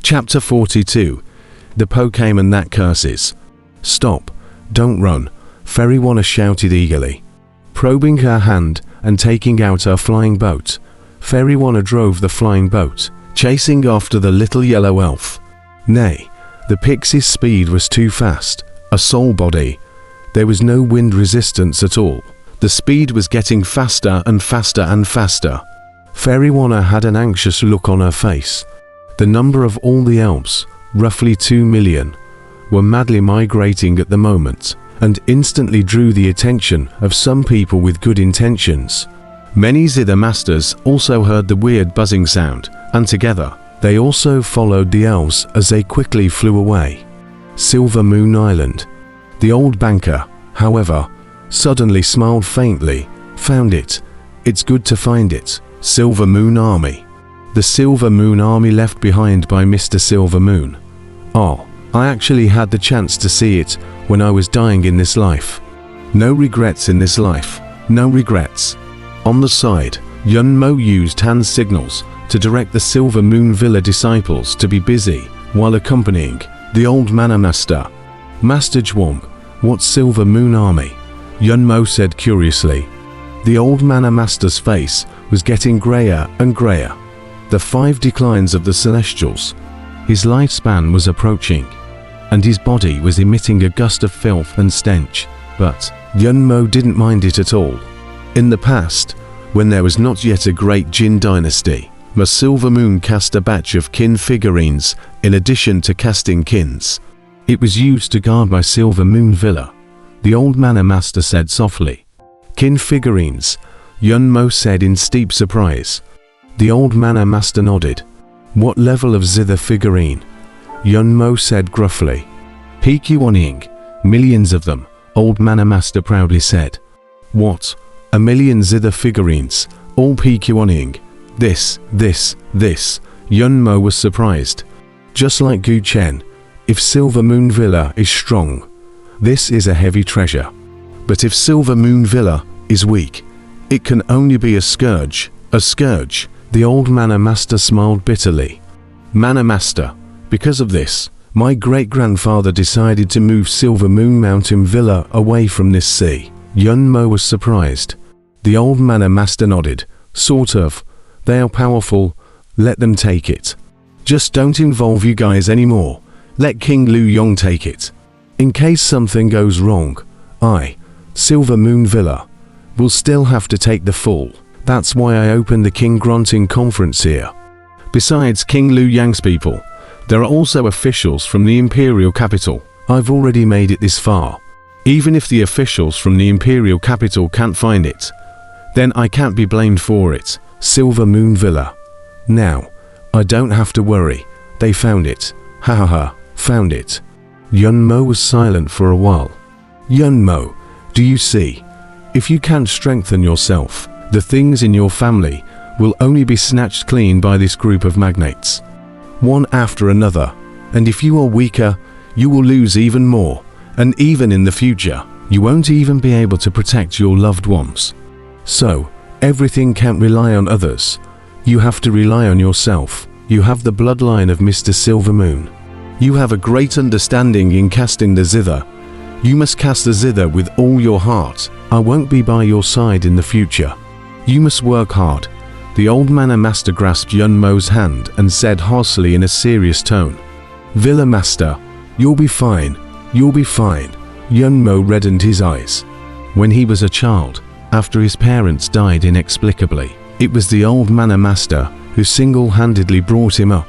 Chapter 42. The Pokemon That Curses. Stop. Don't run, Fairywana shouted eagerly. Probing her hand and taking out her flying boat, Fairywana drove the flying boat, chasing after the little yellow elf. Nay, the pixie's speed was too fast, a soul body. There was no wind resistance at all. The speed was getting faster and faster and faster. Fairywana had an anxious look on her face. The number of all the elves, roughly 2 million, were madly migrating at the moment, and instantly drew the attention of some people with good intentions. Many Zither masters also heard the weird buzzing sound, and together, they also followed the elves as they quickly flew away. Silver Moon Island. The old banker, however, suddenly smiled faintly. Found it. It's good to find it. Silver Moon Army. The Silver Moon Army left behind by Mr. Silver Moon. Oh, I actually had the chance to see it when I was dying in this life. No regrets in this life. No regrets. On the side, Yunmo used hand signals to direct the Silver Moon Villa disciples to be busy while accompanying the old Mana Master. Master Zhuang, what's Silver Moon Army? Yunmo said curiously. The old Mana Master's face was getting grayer and grayer. The 5 declines of the Celestials. His lifespan was approaching, and his body was emitting a gust of filth and stench, but Yunmo didn't mind it at all. In the past, when there was not yet a great Jin dynasty, the Silver Moon cast a batch of kin figurines in addition to casting kins. It was used to guard my Silver Moon Villa, the old Mana Master said softly. Kin figurines, Yunmo said in steep surprise. The old Mana Master nodded. What level of Zither figurine? Yunmo said gruffly. PQ1ing, millions of them, old Mana Master proudly said. What? A million Zither figurines, all PQ1ing. This. Yunmo was surprised. Just like Gu Chen, if Silver Moon Villa is strong, this is a heavy treasure. But if Silver Moon Villa is weak, it can only be a scourge. A scourge. The old Mana Master smiled bitterly. Mana Master, because of this, my great-grandfather decided to move Silver Moon Mountain Villa away from this sea. Yunmo was surprised. The old Mana Master nodded. Sort of. They are powerful. Let them take it. Just don't involve you guys anymore. Let King Lu Yong take it. In case something goes wrong, Silver Moon Villa, will still have to take the fall. That's why I opened the King Grunting Conference here. Besides King Lu Yang's people, there are also officials from the Imperial Capital. I've already made it this far. Even if the officials from the Imperial Capital can't find it, then I can't be blamed for it. Silver Moon Villa. Now, I don't have to worry. They found it. Ha ha ha, found it. Yunmo was silent for a while. Yunmo, do you see? If you can't strengthen yourself, the things in your family will only be snatched clean by this group of magnates, one after another, and if you are weaker, you will lose even more, and even in the future, you won't even be able to protect your loved ones. So, everything can't rely on others. You have to rely on yourself. You have the bloodline of Mr. Silver Moon. You have a great understanding in casting the Zither. You must cast the Zither with all your heart. I won't be by your side in the future. You must work hard. The old Mana Master grasped Yunmo's hand and said harshly in a serious tone. Villa Master, you'll be fine. You'll be fine. Yunmo reddened his eyes. When he was a child, after his parents died inexplicably, it was the old Mana Master who single-handedly brought him up.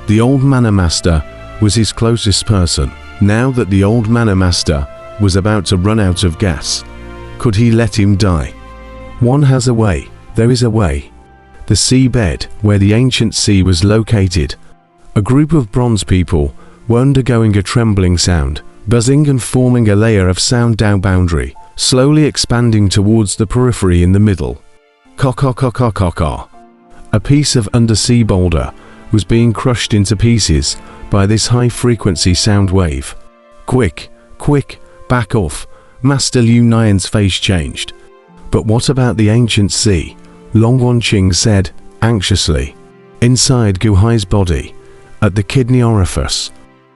The old Mana Master was his closest person. Now that the old Mana Master was about to run out of gas, could he let him die? One has a way. There is a way. The seabed, where the ancient sea was located. A group of bronze people were undergoing a trembling sound, buzzing and forming a layer of sound down boundary, slowly expanding towards the periphery in the middle. Ka-ka-ka-ka-ka-ka. A piece of undersea boulder was being crushed into pieces by this high-frequency sound wave. Quick, back off. Master Liu Nian's face changed. But what about the ancient sea? Long Wanqing said, anxiously. Inside Gu Hai's body, at the kidney orifice.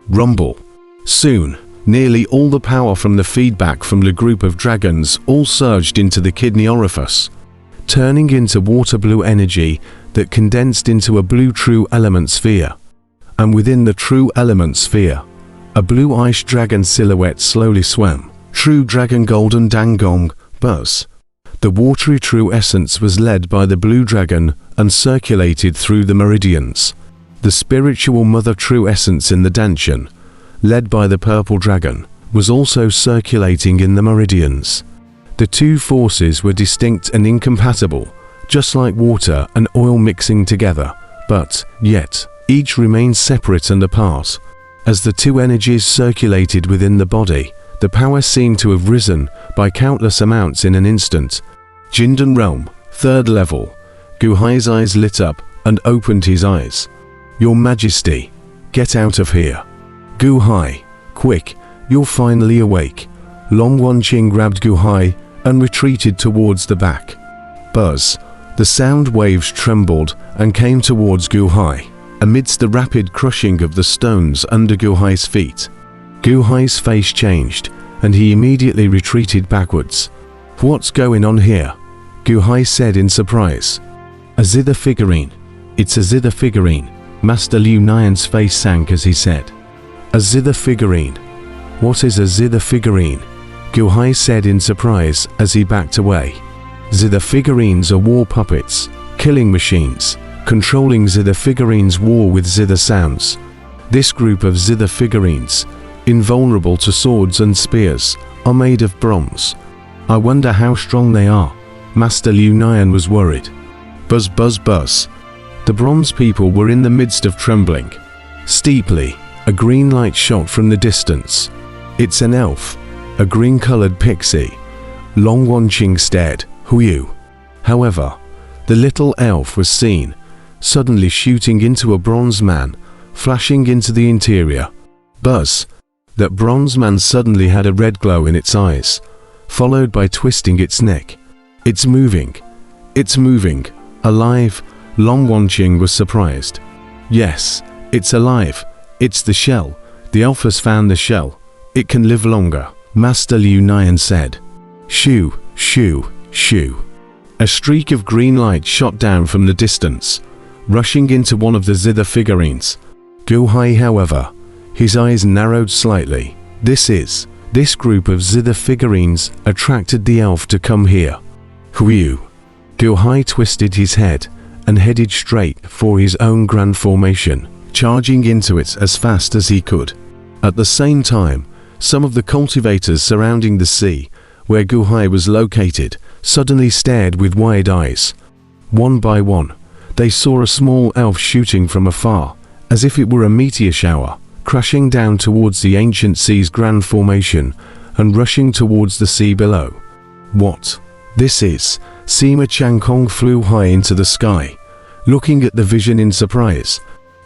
Rumble. Soon, nearly all the power from the feedback from the group of dragons all surged into the kidney orifice, turning into water blue energy that condensed into a blue true element sphere. And within the true element sphere, a blue ice dragon silhouette slowly swam. True dragon golden dangong, buzz. The watery true essence was led by the blue dragon and circulated through the meridians. The spiritual mother true essence in the Danshan, led by the purple dragon, was also circulating in the meridians. The two forces were distinct and incompatible, just like water and oil mixing together, but, yet, each remained separate and apart. As the two energies circulated within the body, the power seemed to have risen by countless amounts in an instant. Jindan Realm, 3rd level. Gu Hai's eyes lit up and opened his eyes. Your Majesty, get out of here. Gu Hai, quick, you're finally awake. Long Wanqing grabbed Gu Hai and retreated towards the back. Buzz. The sound waves trembled and came towards Gu Hai, amidst the rapid crushing of the stones under Gu Hai's feet. Gu Hai's face changed, and he immediately retreated backwards. What's going on here? Gu Hai said in surprise. A zither figurine. It's a zither figurine. Master Liu Nian's face sank as he said. A zither figurine. What is a zither figurine? Gu Hai said in surprise as he backed away. Zither figurines are war puppets, killing machines, controlling zither figurines war with zither sounds. This group of zither figurines, invulnerable to swords and spears, are made of bronze. I wonder how strong they are. Master Liu Nian was worried. Buzz buzz buzz. The bronze people were in the midst of trembling. Steeply, a green light shot from the distance. It's an elf, a green-colored pixie. Long Wanqing stared. Who you? However, the little elf was seen, suddenly shooting into a bronze man, flashing into the interior. Buzz. That bronze man suddenly had a red glow in its eyes, followed by twisting its neck. It's moving. It's moving. Alive. Long Wanqing was surprised. Yes, it's alive. It's the shell. The elf has found the shell. It can live longer, Master Liu Nian said. Shoo, shoo, shoo. A streak of green light shot down from the distance, rushing into one of the zither figurines. Gu Hai, however, his eyes narrowed slightly. This group of zither figurines attracted the elf to come here. Whew. Gu Hai twisted his head and headed straight for his own grand formation, charging into it as fast as he could. At the same time, some of the cultivators surrounding the sea, where Gu Hai was located, suddenly stared with wide eyes. One by one, they saw a small elf shooting from afar, as if it were a meteor shower, crashing down towards the ancient sea's grand formation and rushing towards the sea below. What? This is. Sima Changkong flew high into the sky, looking at the vision in surprise.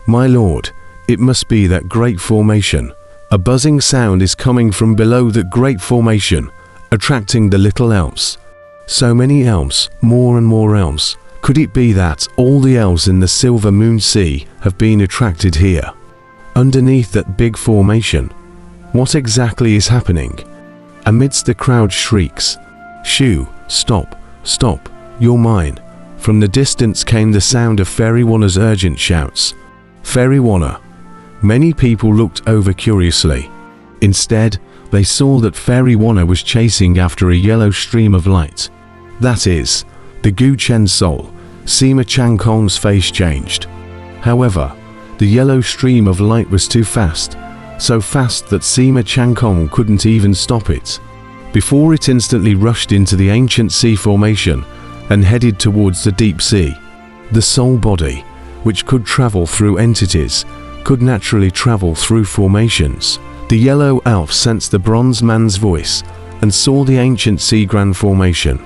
My lord, it must be that great formation. A buzzing sound is coming from below that great formation, attracting the little elves. So many elves, more and more elves. Could it be that all the elves in the Silver Moon Sea have been attracted here? Underneath that big formation, what exactly is happening? Amidst the crowd shrieks, Shoo, stop, stop, you're mine. From the distance came the sound of Fairy Wanna's urgent shouts. Fairy Wanna. Many people looked over curiously. Instead, they saw that Fairy Wanna was chasing after a yellow stream of light. That is, the Gu Chen soul. Sima Changkong's face changed. However, the yellow stream of light was too fast, so fast that Sima Changkong couldn't even stop it, before it instantly rushed into the ancient sea formation and headed towards the deep sea. The soul body, which could travel through entities, could naturally travel through formations. The yellow elf sensed the bronze man's voice and saw the ancient sea grand formation,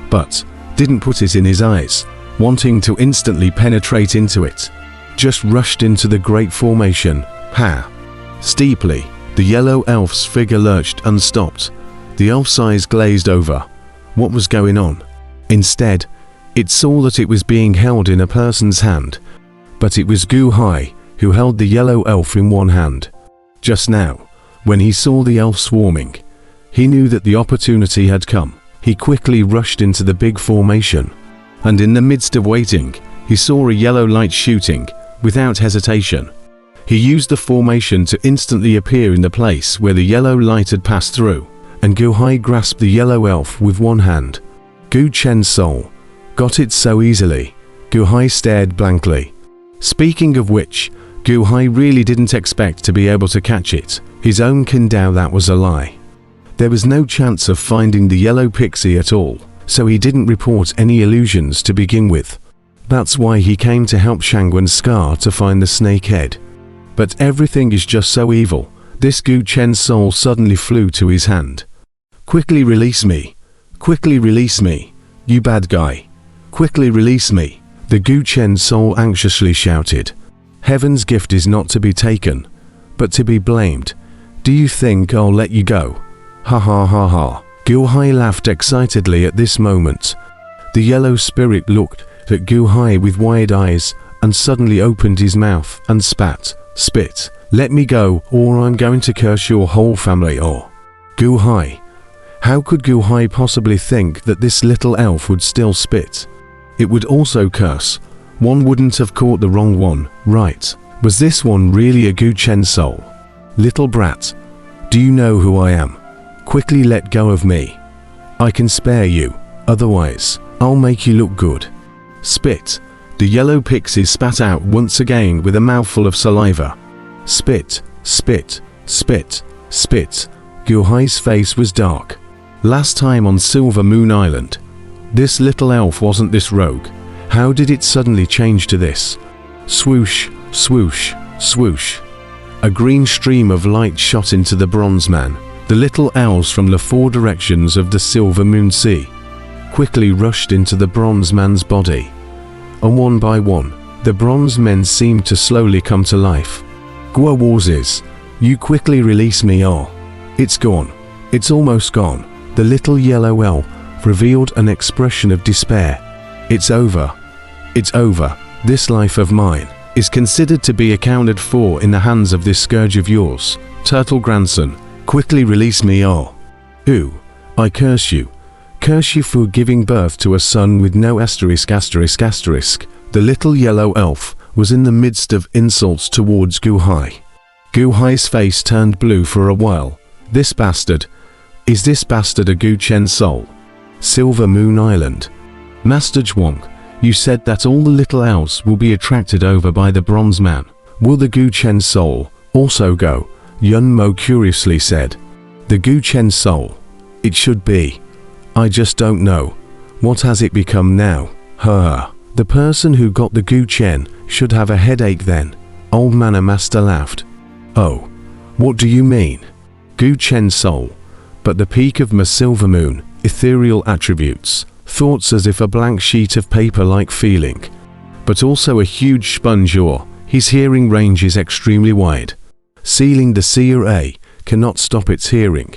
but didn't put it in his eyes, wanting to instantly penetrate into it. Just rushed into the great formation. Ha! Steeply, the yellow elf's figure lurched and stopped. The elf's eyes glazed over. What was going on? Instead, it saw that it was being held in a person's hand, but it was Gu Hai, who held the yellow elf in one hand. Just now, when he saw the elf swarming, he knew that the opportunity had come. He quickly rushed into the big formation, and in the midst of waiting, he saw a yellow light shooting, without hesitation. He used the formation to instantly appear in the place where the yellow light had passed through, and Gu Hai grasped the yellow elf with one hand. Gu Chen's soul got it so easily. Gu Hai stared blankly. Speaking of which, Gu Hai really didn't expect to be able to catch it. His own Kindao that was a lie. There was no chance of finding the yellow pixie at all, so he didn't report any illusions to begin with. That's why he came to help Shangwen's Scar to find the snake head. But everything is just so evil. This Gu Chen's soul suddenly flew to his hand. Quickly release me. Quickly release me. You bad guy. Quickly release me. The Gu Chen soul anxiously shouted. Heaven's gift is not to be taken, but to be blamed. Do you think I'll let you go? Ha ha ha ha. Gu Hai laughed excitedly at this moment. The yellow spirit looked at Gu Hai with wide eyes and suddenly opened his mouth and spit. Let me go, or I'm going to curse your whole family. Or Gu Hai. How could Gu Hai possibly think that this little elf would still spit? It would also curse. One wouldn't have caught the wrong one, right? Was this one really a Gu Chen soul? Little brat, do you know who I am? Quickly let go of me. I can spare you, otherwise, I'll make you look good. Spit. The yellow pixie spat out once again with a mouthful of saliva. Spit, spit, spit, spit. Gu Hai's face was dark. Last time on Silver Moon Island, this little elf wasn't this rogue. How did it suddenly change to this? Swoosh, swoosh, swoosh. A green stream of light shot into the bronze man. The little elves from the four directions of the Silver Moon Sea quickly rushed into the bronze man's body. And one by one, the bronze men seemed to slowly come to life. Gua Warses, you quickly release me or it's gone. It's almost gone. The little yellow elf revealed an expression of despair. It's over. It's over. This life of mine is considered to be accounted for in the hands of this scourge of yours. Turtle grandson, quickly release me or ooh, I curse you. Curse you for giving birth to a son with no asterisk asterisk asterisk. The little yellow elf was in the midst of insults towards Gu Hai. Gu Hai's face turned blue for a while. This bastard. Is this bastard a Gu Chen soul? Silver Moon Island. Master Zhuang, you said that all the little elves will be attracted over by the bronze man. Will the Gu Chen soul also go? Yun Mo curiously said. The Gu Chen soul. It should be. I just don't know. What has it become now? The person who got the Gu Chen should have a headache then. Old Mana Master laughed. Oh, what do you mean? Gu Chen soul. But the peak of my silver moon, ethereal attributes, thoughts as if a blank sheet of paper like feeling. But also a huge sponge or, his hearing range is extremely wide. Sealing the seer A cannot stop its hearing.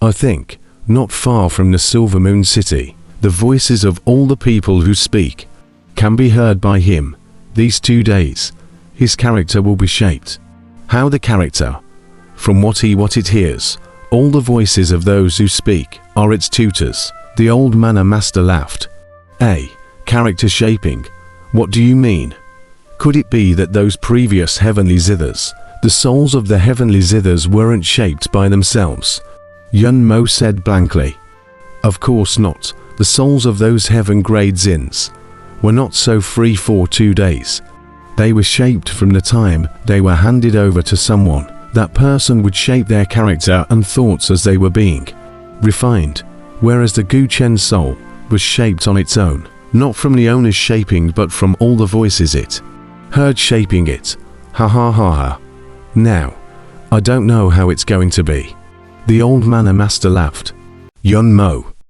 I think, not far from the Silver Moon City, the voices of all the people who speak can be heard by him. These 2 days, his character will be shaped. How the character? From what it hears, all the voices of those who speak are its tutors. The old Mana Master laughed. Character shaping. What do you mean? Could it be that those previous heavenly zithers, the souls of the heavenly zithers weren't shaped by themselves? Yun Mo said blankly. Of course not. The souls of those heaven grade zins were not so free for 2 days. They were shaped from the time they were handed over to someone. That person would shape their character and thoughts as they were being refined, whereas the Gu Chen soul was shaped on its own, not from the owner's shaping but from all the voices it heard shaping it. Ha ha ha ha. Now, I don't know how it's going to be. The old Mana Master laughed. Yun Mo.